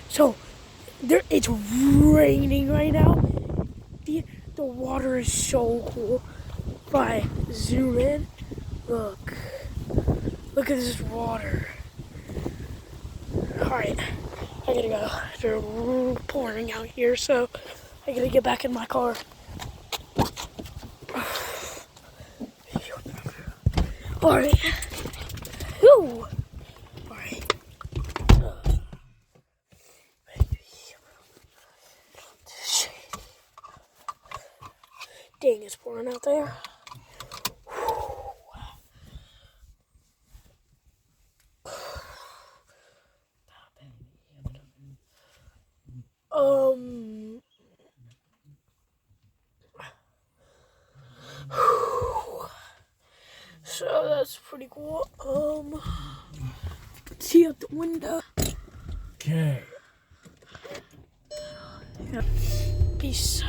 So it's raining right now. The water is so cool. If I zoom in, look at this water. Alright, I gotta go. They're pouring out here, so I gotta get back in my car. Alright. Woo! Alright. Dang, it's pouring out there. So that's pretty cool. Let's see out the window. Okay. Peace.